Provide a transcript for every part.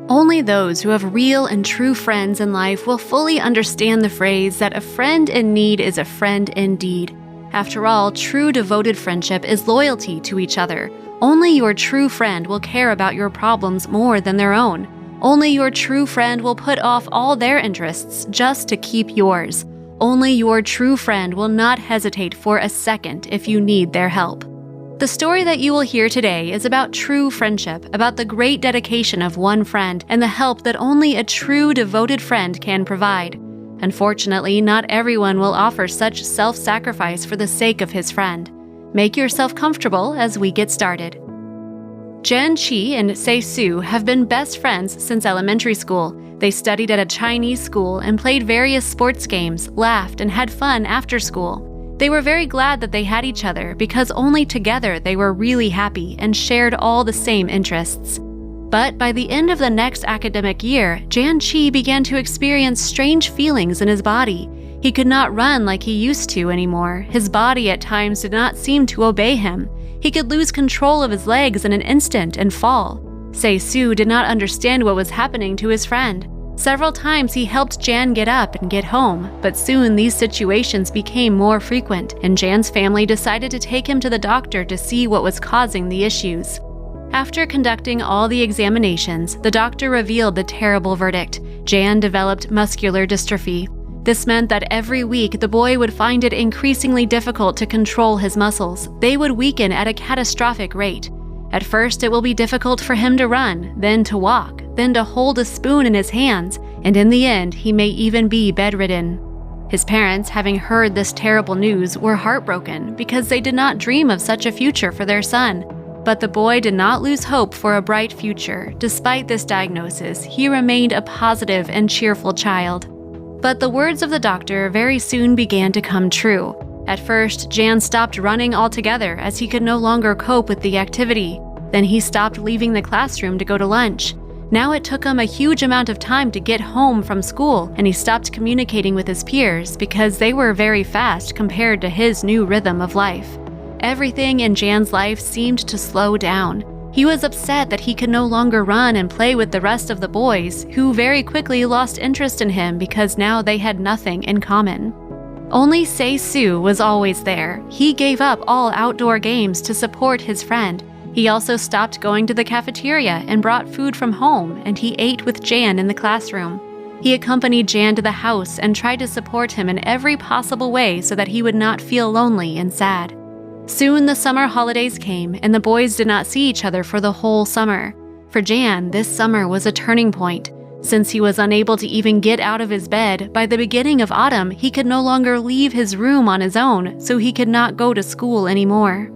Only those who have real and true friends in life will fully understand the phrase that a friend in need is a friend indeed. After all, true devoted friendship is loyalty to each other. Only your true friend will care about your problems more than their own. Only your true friend will put off all their interests just to keep yours. Only your true friend will not hesitate for a second if you need their help. The story that you will hear today is about true friendship, about the great dedication of one friend and the help that only a true devoted friend can provide. Unfortunately, not everyone will offer such self-sacrifice for the sake of his friend. Make yourself comfortable as we get started. Jian Qi and Sei Su have been best friends since elementary school. They studied at a Chinese school and played various sports games, laughed, and had fun after school. They were very glad that they had each other because only together they were really happy and shared all the same interests. But by the end of the next academic year, Jian Qi began to experience strange feelings in his body. He could not run like he used to anymore. His body at times did not seem to obey him. He could lose control of his legs in an instant and fall. Sei Su did not understand what was happening to his friend. Several times he helped Jian get up and get home, but soon these situations became more frequent, and Jian's family decided to take him to the doctor to see what was causing the issues. After conducting all the examinations, the doctor revealed the terrible verdict. Jian developed muscular dystrophy. This meant that every week the boy would find it increasingly difficult to control his muscles. They would weaken at a catastrophic rate. At first, it will be difficult for him to run, then to walk, then to hold a spoon in his hands, and in the end, he may even be bedridden. His parents, having heard this terrible news, were heartbroken because they did not dream of such a future for their son. But the boy did not lose hope for a bright future. Despite this diagnosis, he remained a positive and cheerful child. But the words of the doctor very soon began to come true. At first, Jian stopped running altogether as he could no longer cope with the activity. Then he stopped leaving the classroom to go to lunch. Now it took him a huge amount of time to get home from school, and he stopped communicating with his peers because they were very fast compared to his new rhythm of life. Everything in Jian's life seemed to slow down. He was upset that he could no longer run and play with the rest of the boys, who very quickly lost interest in him because now they had nothing in common. Only Sei Su was always there. He gave up all outdoor games to support his friend. He also stopped going to the cafeteria and brought food from home, and he ate with Jian in the classroom. He accompanied Jian to the house and tried to support him in every possible way so that he would not feel lonely and sad. Soon the summer holidays came, and the boys did not see each other for the whole summer. For Jian, this summer was a turning point. Since he was unable to even get out of his bed, by the beginning of autumn, he could no longer leave his room on his own, so he could not go to school anymore.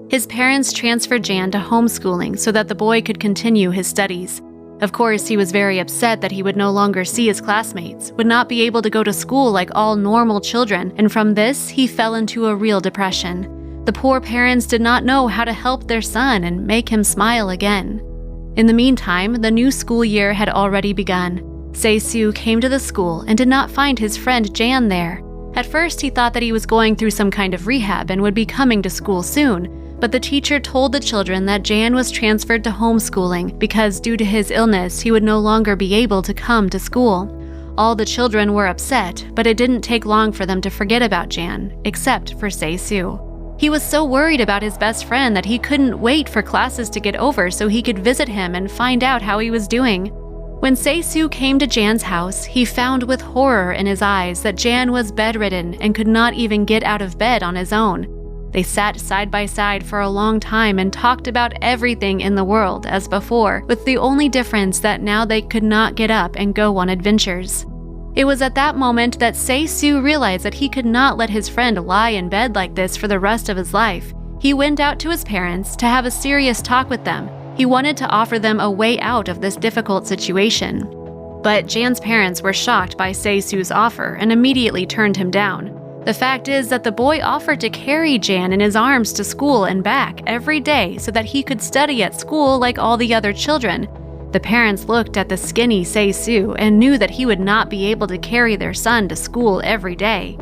His parents transferred Jian to homeschooling so that the boy could continue his studies. Of course, he was very upset that he would no longer see his classmates, would not be able to go to school like all normal children, and from this, he fell into a real depression. The poor parents did not know how to help their son and make him smile again. In the meantime, the new school year had already begun. Sei Su came to the school and did not find his friend Jian there. At first, he thought that he was going through some kind of rehab and would be coming to school soon, but the teacher told the children that Jian was transferred to homeschooling because due to his illness, he would no longer be able to come to school. All the children were upset, but it didn't take long for them to forget about Jian, except for Sei Su. He was so worried about his best friend that he couldn't wait for classes to get over so he could visit him and find out how he was doing. When Sei Su came to Jian's house, he found with horror in his eyes that Jian was bedridden and could not even get out of bed on his own. They sat side by side for a long time and talked about everything in the world as before, with the only difference that now they could not get up and go on adventures. It was at that moment that Sei Su realized that he could not let his friend lie in bed like this for the rest of his life. He went out to his parents to have a serious talk with them. He wanted to offer them a way out of this difficult situation. But Jian's parents were shocked by Sei Su's offer and immediately turned him down. The fact is that the boy offered to carry Jian in his arms to school and back every day so that he could study at school like all the other children. The parents looked at the skinny Sei Su and knew that he would not be able to carry their son to school every day.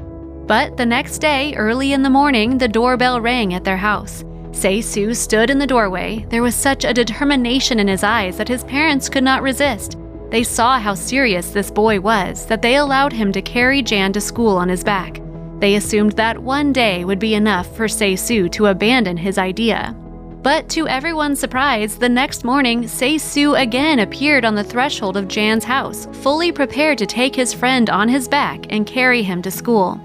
But the next day, early in the morning, the doorbell rang at their house. Se-su stood in the doorway. There was such a determination in his eyes that his parents could not resist. They saw how serious this boy was, that they allowed him to carry Jan to school on his back. They assumed that one day would be enough for Se-su to abandon his idea. But to everyone's surprise, the next morning, Se-su again appeared on the threshold of Jan's house, fully prepared to take his friend on his back and carry him to school.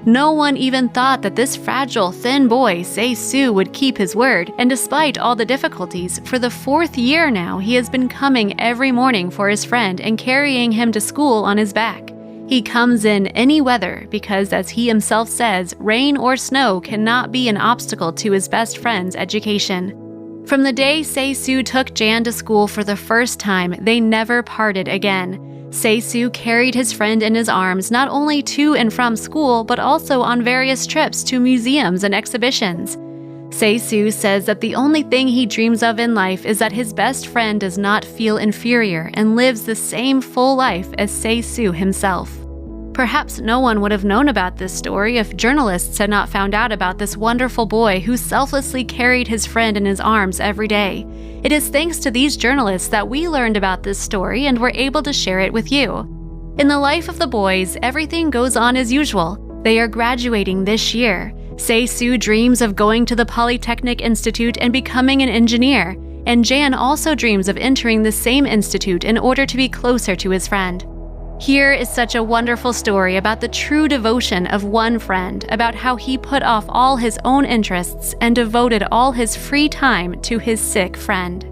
No one even thought that this fragile, thin boy, Se-su, would keep his word, and despite all the difficulties, for the 4th year now, he has been coming every morning for his friend and carrying him to school on his back. He comes in any weather because, as he himself says, rain or snow cannot be an obstacle to his best friend's education. From the day Se-su took Jan to school for the first time, they never parted again. Se-su carried his friend in his arms not only to and from school, but also on various trips to museums and exhibitions. Se-su says that the only thing he dreams of in life is that his best friend does not feel inferior and lives the same full life as Se-su himself. Perhaps no one would have known about this story if journalists had not found out about this wonderful boy who selflessly carried his friend in his arms every day. It is thanks to these journalists that we learned about this story and were able to share it with you. In the life of the boys, everything goes on as usual. They are graduating this year. Se-su dreams of going to the Polytechnic Institute and becoming an engineer, and Jan also dreams of entering the same institute in order to be closer to his friend. Here is such a wonderful story about the true devotion of one friend, about how he put off all his own interests and devoted all his free time to his sick friend.